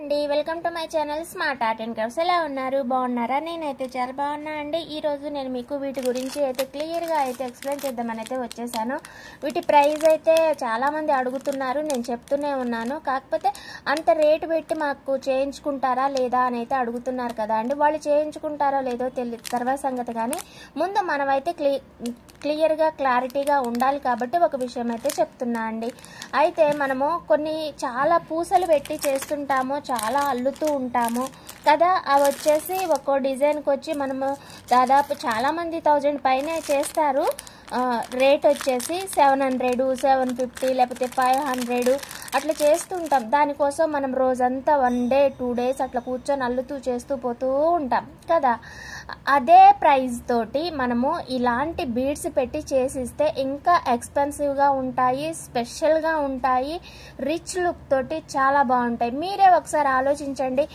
అండి welcome to my channel smart art and crafts. ఎలా ఉన్నారు? బాగున్నారా? నేనైతే చాలా బాగున్నా అండి. ఈరోజు నేను మీకు వీటి గురించి అయితే క్లియర్గా అయితే ఎక్స్ప్లెయిన్ చేద్దామని అయితే వచ్చేసాను. వీటి ప్రైస్ అయితే చాలామంది అడుగుతున్నారు, నేను చెప్తూనే ఉన్నాను. కాకపోతే అంత రేటు పెట్టి మాకు చేయించుకుంటారా లేదా అని అయితే అడుగుతున్నారు కదా అండి. వాళ్ళు చేయించుకుంటారో లేదో తర్వాత సంగతి, కానీ ముందు మనమైతే క్లియర్గా క్లారిటీగా ఉండాలి కాబట్టి ఒక విషయం అయితే చెప్తున్నా అండి. అయితే మనము కొన్ని చాలా పూసలు పెట్టి చేస్తుంటాము, చాలా అల్లుతూ ఉంటాము కదా. అవి వచ్చేసి ఒక్కో డిజైన్కి వచ్చి మనము దాదాపు చాలామంది 1000 పైనే చేస్తారు. రేట్ వచ్చేసి 700, 750 లేకపోతే 500 అట్లా చేస్తుంటాం. దానికోసం మనం రోజంతా 1 డే 2 డేస్ అట్లా కూర్చొని అల్లుతూ చేస్తూ పోతూ ఉంటాం కదా. అదే ప్రైస్ తోటి మనము ఇలాంటి బీడ్స్ పెట్టి చేసిస్తే ఇంకా ఎక్స్పెన్సివ్గా ఉంటాయి, స్పెషల్గా ఉంటాయి, రిచ్ లుక్ తోటి చాలా బాగుంటాయి. మీరే ఒకసారి ఆలోచించండి.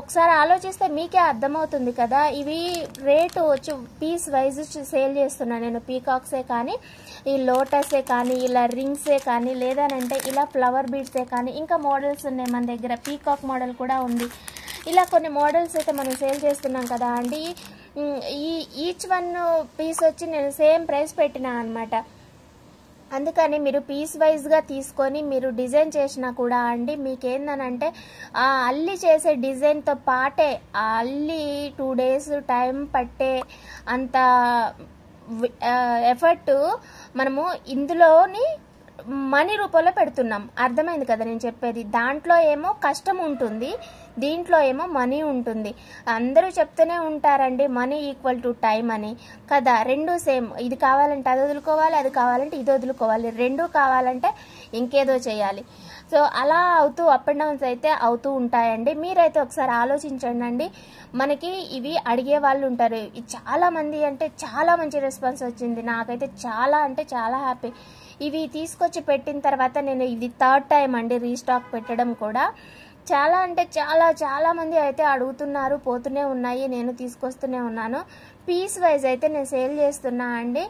ఒకసారి ఆలోచిస్తే మీకే అర్థమవుతుంది కదా. ఇవి రేటు వచ్చి పీస్ వైజ్ సేల్ చేస్తున్నాను నేను. పీకాక్సే కానీ, ఈ లోటసే కానీ, ఇలా రింగ్సే కానీ, లేదనంటే ఇలా ఫ్లవర్ బీడ్సే కానీ, ఇంకా మోడల్స్ ఉన్నాయి మన దగ్గర. పీకాక్ మోడల్ కూడా ఉంది. ఇలా కొన్ని మోడల్స్ అయితే మనం సేల్ చేస్తున్నాం కదా అండి. ఈచ్ వన్ పీస్ వచ్చి నేను సేమ్ ప్రైస్ పెట్టినా అనమాట. అందుకని మీరు పీస్ వైజ్గా తీసుకొని మీరు డిజైన్ చేసినా కూడా అండి, మీకేందనంటే ఆ అల్లి చేసే డిజైన్తో పాటే ఆ అల్లి 2 డేస్ టైం పట్టే అంత ఎఫర్ట్ మనము ఇందులోని మనీ రూపంలో పెడుతున్నాం. అర్థమైంది కదా నేను చెప్పేది. దాంట్లో ఏమో కష్టం ఉంటుంది, దీంట్లో ఏమో మనీ ఉంటుంది. అందరూ చెప్తూనే ఉంటారండి మనీ ఈక్వల్ టు టైం అని కదా. రెండు సేమ్. ఇది కావాలంటే అది వదులుకోవాలి, అది కావాలంటే ఇది వదులుకోవాలి, రెండు కావాలంటే ఇంకేదో చేయాలి. సో అలా అవుతూ అప్ అండ్ డౌన్స్ అయితే అవుతూ ఉంటాయండి. మీరైతే ఒకసారి ఆలోచించండి. మనకి ఇవి అడిగే వాళ్ళు ఉంటారు. చాలా మంది అంటే చాలా మంచి రెస్పాన్స్ వచ్చింది. నాకైతే చాలా అంటే చాలా హ్యాపీ. ఇవి తీసుకొచ్చి పెట్టిన తర్వాత నేను ఇది 3rd టైం అండి రీస్టాక్ పెట్టడం కూడా. చాలా అంటే చాలా మంది అయితే అడుగుతున్నారు, పోతూనే ఉన్నాయి, నేను తీసుకొస్తూనే ఉన్నాను. పీస్ వైజ్ అయితే నేను సేల్ చేస్తున్నా అండి.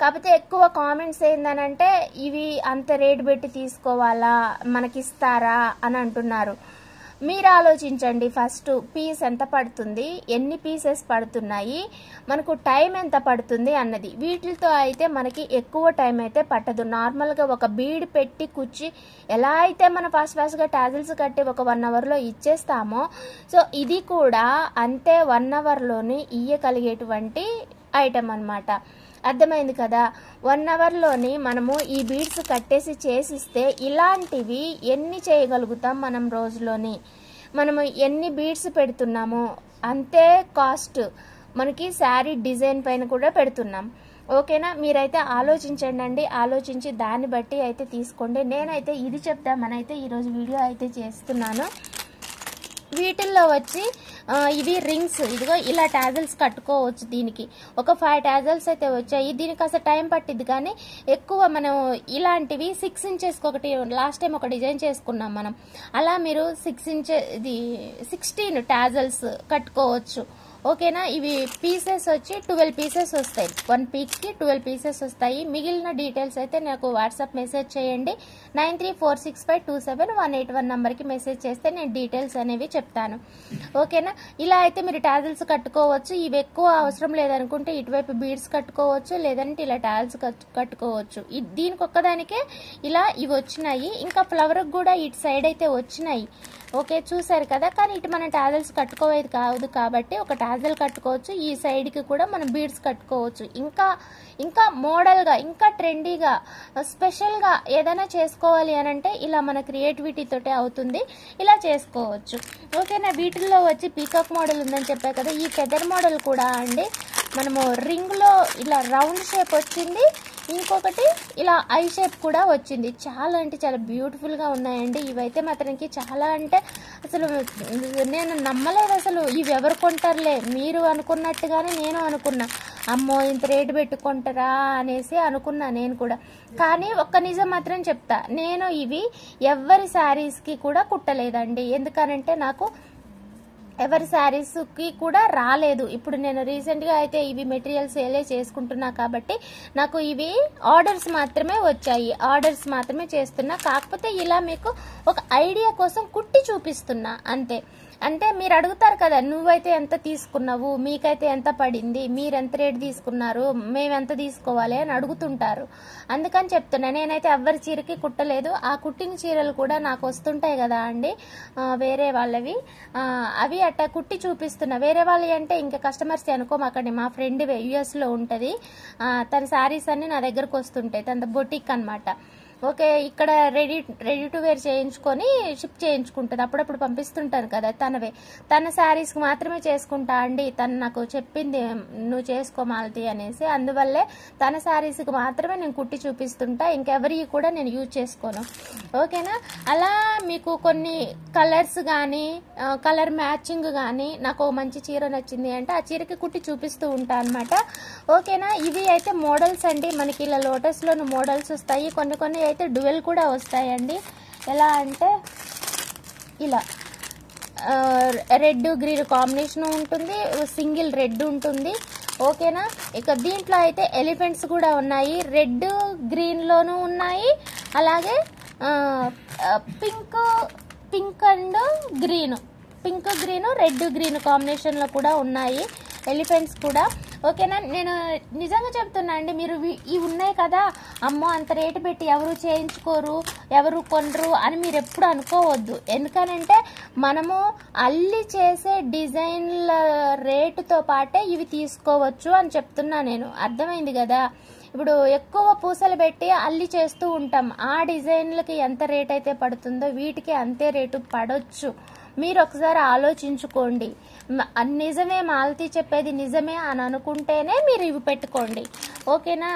కాకపోతే ఎక్కువ కామెంట్స్ ఏందనంటే ఇవి అంత రేట్ పెట్టి తీసుకోవాలా, మనకిస్తారా అని అంటున్నారు. మీరు ఆలోచించండి. ఫస్ట్ పీస్ ఎంత పడుతుంది, ఎన్ని పీసెస్ పడుతున్నాయి, మనకు టైం ఎంత పడుతుంది అన్నది. వీటితో అయితే మనకి ఎక్కువ టైం అయితే పట్టదు. నార్మల్గా ఒక బీడ్ పెట్టి కుచ్చి ఎలా అయితే మనం ఫాస్ట్గా టాజిల్స్ కట్టి ఒక 1 అవర్లో ఇచ్చేస్తామో, సో ఇది కూడా అంతే 1 అవర్లోని ఇయ్యగలిగేటువంటి ఐటెం అన్నమాట. అర్థమైంది కదా. 1 అవర్లోని మనము ఈ బీడ్స్ కట్టేసి చేసిస్తే ఇలాంటివి ఎన్ని చేయగలుగుతాం మనం రోజులోని. మనము ఎన్ని బీడ్స్ పెడుతున్నామో అంతే కాస్ట్ మనకి శారీ డిజైన్ పైన కూడా పెడుతున్నాం. ఓకేనా. మీరైతే ఆలోచించండి. ఆలోచించి దాన్ని బట్టి అయితే తీసుకోండి. నేనైతే ఇది చెప్దామనైతే ఈరోజు వీడియో అయితే చేస్తున్నాను. వీటిల్లో వచ్చి ఇవి రింగ్స్, ఇదిగో ఇలా టాజిల్స్ కట్టుకోవచ్చు. దీనికి ఒక 5 టాజిల్స్ అయితే వచ్చాయి. దీనికి కాస్త టైం పట్టిద్ది, కానీ ఎక్కువ మనం ఇలాంటివి 6 ఇంచెస్కి ఒకటి లాస్ట్ టైం ఒక డిజైన్ చేసుకున్నాం మనం. అలా మీరు 6 ఇంచెస్ ఇది 16 టాజిల్స్ కట్టుకోవచ్చు. ఓకేనా. ఇవి పీసెస్ వచ్చి 12 పీసెస్ వస్తాయి. 1 పీస్కి 12 పీసెస్ వస్తాయి. మిగిలిన డీటెయిల్స్ అయితే నాకు వాట్సాప్ మెసేజ్ చేయండి. 9346527181 నెంబర్కి మెసేజ్ చేస్తే నేను డీటెయిల్స్ అనేవి చెప్తాను. ఓకేనా. ఇలా అయితే మీరు టాజిల్స్ కట్టుకోవచ్చు. ఇవి ఎక్కువ అవసరం లేదనుకుంటే ఇటువైపు బీడ్స్ కట్టుకోవచ్చు, లేదంటే ఇలా టాజిల్స్ కట్టుకోవచ్చు. దీనికి ఒక్కదానికే ఇలా ఇవి వచ్చినాయి. ఇంకా ఫ్లవర్కి కూడా ఇటు సైడ్ అయితే వచ్చినాయి. ఓకే, చూసారు కదా. కానీ ఇటు మనం టాజిల్స్ కట్టుకోవేది కాదు కాబట్టి ఒక టాజిల్ కట్టుకోవచ్చు. ఈ సైడ్కి కూడా మనం బీడ్స్ కట్టుకోవచ్చు. ఇంకా మోడల్గా, ఇంకా ట్రెండీగా, స్పెషల్గా ఏదైనా చేసుకోవాలి అని అంటే ఇలా మన క్రియేటివిటీతోటే అవుతుంది. ఇలా చేసుకోవచ్చు. ఓకేనా. వీటిల్లో వచ్చి పీకాక్ మోడల్ ఉందని చెప్పా కదా. ఈ ఫెదర్ మోడల్ కూడా అండి మనము రింగ్లో ఇలా రౌండ్ షేప్ వచ్చింది, ఇంకొకటి ఇలా ఐ షేప్ కూడా వచ్చింది. చాలా అంటే చాలా బ్యూటిఫుల్గా ఉన్నాయండి. ఇవైతే మాత్రానికి చాలా అంటే అసలు నేను నమ్మలేదు. అసలు ఇవి ఎవరు కొంటారులే, మీరు అనుకున్నట్టుగానే నేను అనుకున్నా. అమ్మో ఇంత రేటు పెట్టుకుంటారా అనేసి అనుకున్నా నేను కూడా. కానీ ఒక్క నిజం మాత్రం చెప్తా, నేను ఇవి ఎవరి శారీస్కి కూడా కుట్టలేదండి. ఎందుకనంటే నాకు ఎవరి శారీస్కి కూడా రాలేదు. ఇప్పుడు నేను రీసెంట్గా అయితే ఇవి మెటీరియల్స్ సేలే చేసుకుంటున్నా కాబట్టి నాకు ఇవి ఆర్డర్స్ మాత్రమే వచ్చాయి, ఆర్డర్స్ మాత్రమే చేస్తున్నా. కాకపోతే ఇలా మీకు ఒక ఐడియా కోసం కుట్టి చూపిస్తున్నా అంతే. అంటే మీరు అడుగుతారు కదా, నువ్వైతే ఎంత తీసుకున్నావు, మీకైతే ఎంత పడింది, మీరు ఎంత రేట్ తీసుకున్నారు, మేము ఎంత తీసుకోవాలి అని అడుగుతుంటారు. అందుకని చెప్తున్నా. నేనైతే ఎవ్వరి చీరకి కుట్టలేదు. ఆ కుట్టిన చీరలు కూడా నాకు వస్తుంటాయి కదా అండి వేరే వాళ్ళవి, అవి అట్టా కుట్టి చూపిస్తున్నా. వేరే వాళ్ళవి అంటే ఇంకా కస్టమర్స్ అనుకోమాకండి, మా ఫ్రెండ్ యుఎస్లో ఉంటుంది, తన శారీస్ అన్ని నా దగ్గరకు వస్తుంటాయి, తన బొటిక్ అనమాట. ఓకే, ఇక్కడ రెడీ టు వేర్ చేయించుకొని షిప్ చేయించుకుంటుంది, అప్పుడప్పుడు పంపిస్తుంటాను కదా తనవే. తన శారీస్కి మాత్రమే చేసుకుంటా అండి, తను నాకు చెప్పింది నువ్వు చేసుకో మాలతి అనేసి. అందువల్లే తన శారీస్కి మాత్రమే నేను కుట్టి చూపిస్తుంటా, ఇంకెవరికి కూడా నేను యూజ్ చేసుకోను. ఓకేనా? అలా మీకు కొన్ని కలర్స్ కానీ కలర్ మ్యాచింగ్ కానీ నాకు మంచి చీర నచ్చింది అంటే ఆ చీరకి కుట్టి చూపిస్తూ ఉంటా అనమాట. ఓకేనా? ఇవి అయితే మోడల్స్ అండి, మనకి ఇలా లోటస్లోని మోడల్స్ వస్తాయి, కొన్ని అయితే డ్యూయల్ కూడా వస్తాయండి. ఎలా అంటే ఇలా రెడ్ గ్రీన్ కాంబినేషన్ ఉంటుంది, సింగిల్ రెడ్ ఉంటుంది. ఓకేనా? ఇక దీంట్లో అయితే ఎలిఫెంట్స్ కూడా ఉన్నాయి, రెడ్ గ్రీన్లోనూ ఉన్నాయి, అలాగే pink and green, pink green red green కాంబినేషన్లో కూడా ఉన్నాయి ఎలిఫెంట్స్ కూడా. ఓకేనా? నేను నిజంగా చెప్తున్నా అండి, మీరు ఇవి ఉన్నాయి కదా, అమ్మో అంత రేటు పెట్టి ఎవరు చేయించుకోరు, ఎవరు కొనరు అని మీరు ఎప్పుడు అనుకోవద్దు. ఎందుకనంటే మనము అల్లి చేసే డిజైన్ల రేటుతో పాటే ఇవి తీసుకోవచ్చు అని చెప్తున్నా నేను. అర్థమైంది కదా? ఇప్పుడు ఎక్కువ పూసలు పెట్టి అల్లి చేస్తూ ఉంటాం, ఆ డిజైన్లకి ఎంత రేట్ అయితే పడుతుందో వీటికి అంతే రేటు పడవచ్చు. మీరు ఒకసారి ఆలోచించుకోండి. నిజమే, మాలతి చెప్పేది నిజమే అని అనుకుంటేనే మీరు ఇవి పెట్టుకోండి. ఓకేనా?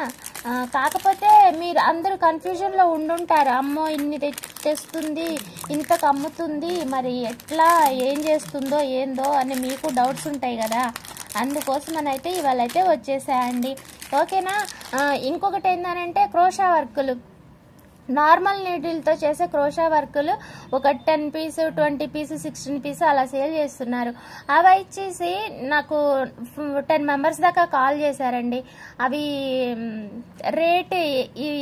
కాకపోతే మీరు అందరూ కన్ఫ్యూజన్లో ఉండుంటారు, అమ్మో ఇన్ని తెస్తుంది, ఇంతకు అమ్ముతుంది, మరి ఎట్లా ఏం చేస్తుందో ఏందో అని మీకు డౌట్స్ ఉంటాయి కదా. అందుకోసమనైతే ఇవాళ అయితే వచ్చేసాయండి. ఓకేనా? ఇంకొకటి ఏంటంటే క్రోషా వర్కులు, నార్మల్ నీడిల్తో చేసే క్రోషా వర్కులు ఒక 10 పీస్ 20 పీస్ 16 పీస్ అలా సేల్ చేస్తున్నారు. అవి ఇచ్చేసి నాకు 10 మెంబర్స్ దాకా కాల్ చేశారండి. అవి రేట్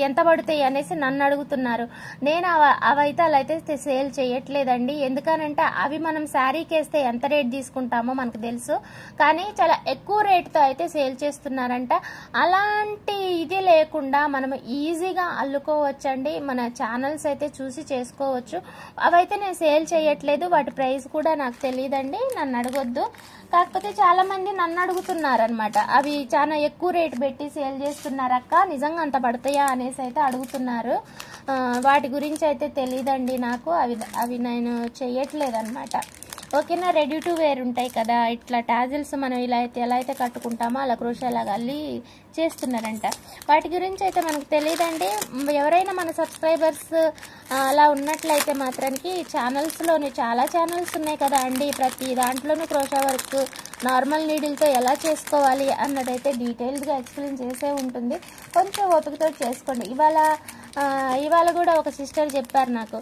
ఎంత పడుతాయి అనేసి నన్ను అడుగుతున్నారు. నేను అవైతే అలా అయితే సేల్ చేయట్లేదండి. ఎందుకనంటే అవి మనం శారీకి వేస్తే ఎంత రేట్ తీసుకుంటామో మనకు తెలుసు, కానీ చాలా ఎక్కువ రేట్తో అయితే సేల్ చేస్తున్నారంట. అలాంటి ఇది లేకుండా మనం ఈజీగా అల్లుకోవచ్చండి, మన ఛానల్స్ అయితే చూసి చేసుకోవచ్చు. అవైతే నేను సేల్ చేయట్లేదు, వాటి ప్రైస్ కూడా నాకు తెలియదండి, నన్ను అడగొద్దు. కాకపోతే చాలా మంది నన్ను అడుగుతున్నారు అనమాట, అవి చాలా ఎక్కువ రేట్ పెట్టి సేల్ చేస్తున్నారక్క, నిజంగా అంత పడతాయా అనేసి అయితే అడుగుతున్నారు. వాటి గురించి అయితే తెలియదండి నాకు, అవి నేను చేయట్లేదు అనమాట. ఓకేనా? రెడీ టు వేర్ ఉంటాయి కదా, ఇట్లా టాజిల్స్ మనం ఇలా అయితే ఎలా అయితే కట్టుకుంటామో అలా క్రోషాలాగా అల్లి చేస్తున్నారంట. వాటి గురించి అయితే మనకు తెలియదండి. ఎవరైనా మన సబ్స్క్రైబర్స్ అలా ఉన్నట్లయితే మాత్రానికి ఛానల్స్లోని చాలా ఛానల్స్ ఉన్నాయి కదా అండి, ప్రతి దాంట్లోనూ క్రోషా వర్క్ నార్మల్ నీడిల్తో ఎలా చేసుకోవాలి అన్నదైతే డీటెయిల్డ్గా ఎక్స్ప్లెయిన్ చేసే ఉంటుంది. కొంచెం ఓపికతో చేసుకోండి. ఇవాళ కూడా ఒక సిస్టర్ చెప్పారు నాకు,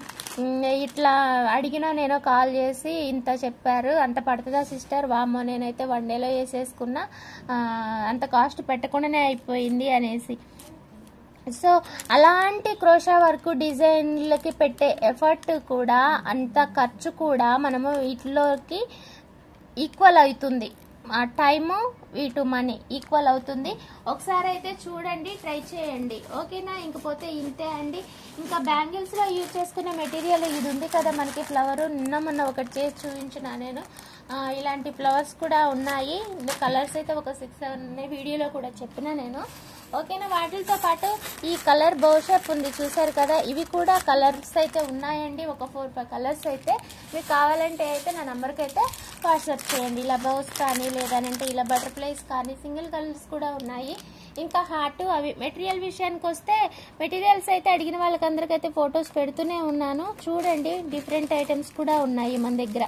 ఇట్లా అడిగినా నేను కాల్ చేసి ఇంత చెప్పారు, అంత పడుతుందా సిస్టర్, వామ్మో నేనైతే 1 డేలో వేసేసుకున్నా, అంత కాస్ట్ పెట్టకుండానే అయిపోయింది అనేసి. సో అలాంటి క్రోషా వర్క్ డిజైన్లకి పెట్టే ఎఫర్ట్ కూడా, అంత ఖర్చు కూడా మనము వీటిలోకి ఈక్వల్ అవుతుంది, ఆ టైము ఇటు మనీ ఈక్వల్ అవుతుంది. ఒకసారి అయితే చూడండి, ట్రై చేయండి. ఓకేనా? ఇంకపోతే ఇంతే అండి. ఇంకా బ్యాంగిల్స్లో యూజ్ చేసుకునే మెటీరియల్ ఇది ఉంది కదా మనకి, ఫ్లవరు, మొన్న ఒకటి చేసి చూపించిన నేను. ఇలాంటి ఫ్లవర్స్ కూడా ఉన్నాయి, కలర్స్ అయితే ఒక 6-7 వీడియోలో కూడా చెప్పిన నేను. ఓకేనా? వాటితో పాటు ఈ కలర్ బౌ షేప్ ఉంది చూసారు కదా, ఇవి కూడా కలర్స్ అయితే ఉన్నాయండి, ఒక 4-5 కలర్స్ అయితే. మీకు కావాలంటే అయితే నా నెంబర్కి అయితే వాట్సాప్ చేయండి. ఇలా బౌస్ కానీ లేదనంటే ఇలా బటర్ఫ్లైస్ కానీ సింగిల్ కలర్స్ కూడా ఉన్నాయి. ఇంకా హార్ట్ అవి. మెటీరియల్ విషయానికి వస్తే మెటీరియల్స్ అయితే అడిగిన వాళ్ళకందరికైతే ఫొటోస్ పెడుతూనే ఉన్నాను, చూడండి. డిఫరెంట్ ఐటమ్స్ కూడా ఉన్నాయి మన దగ్గర.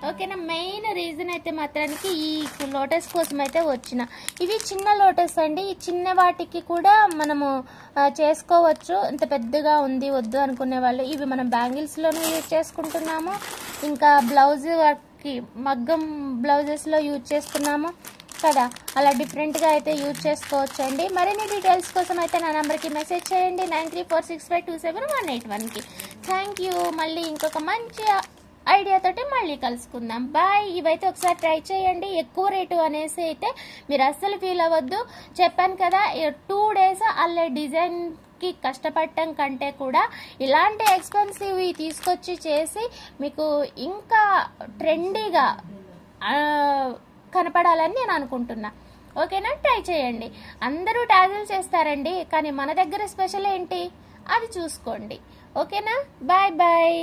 ఓకేనా? మెయిన్ రీజన్ అయితే మాత్రానికి ఈ లోటస్ కోసం అయితే వచ్చిన. ఇవి చిన్న లోటస్ అండి, ఈ చిన్న వాటికి కూడా మనము చేసుకోవచ్చు. ఇంత పెద్దగా ఉంది వద్దు అనుకునే వాళ్ళు ఇవి మనం బ్యాంగిల్స్లోనూ యూజ్ చేసుకుంటున్నాము, ఇంకా బ్లౌజ్ వర్క్ వర్క్కి మగ్గం బ్లౌజెస్లో యూజ్ చేస్తున్నాము కదా, అలా డిఫరెంట్గా అయితే యూజ్ చేసుకోవచ్చు అండి. మరిన్ని డీటెయిల్స్ కోసం అయితే నా నెంబర్కి మెసేజ్ చేయండి 9346527181కి. Thank you. మళ్ళీ ఇంకొక మంచి ఐడియాతోటి మళ్ళీ కలుసుకుందాం. బాయ్. ఇవైతే ఒకసారి ట్రై చేయండి. ఎక్కువ రేటు అనేసి అయితే మీరు అస్సలు ఫీల్ అవ్వద్దు. చెప్పాను కదా 2 days అల్లే డిజైన్కి కష్టపడటం కంటే కూడా ఇలాంటి ఎక్స్పెన్సివ్ తీసుకొచ్చి చేసి మీకు ఇంకా ట్రెండీగా కనపడాలని నేను అనుకుంటున్నా. ఓకేనా? ట్రై చేయండి. అందరూ టాజిల్ చేస్తారండి, కానీ మన దగ్గర స్పెషల్ ఏంటి అది చూసుకోండి. ఓకేనా? Bye bye.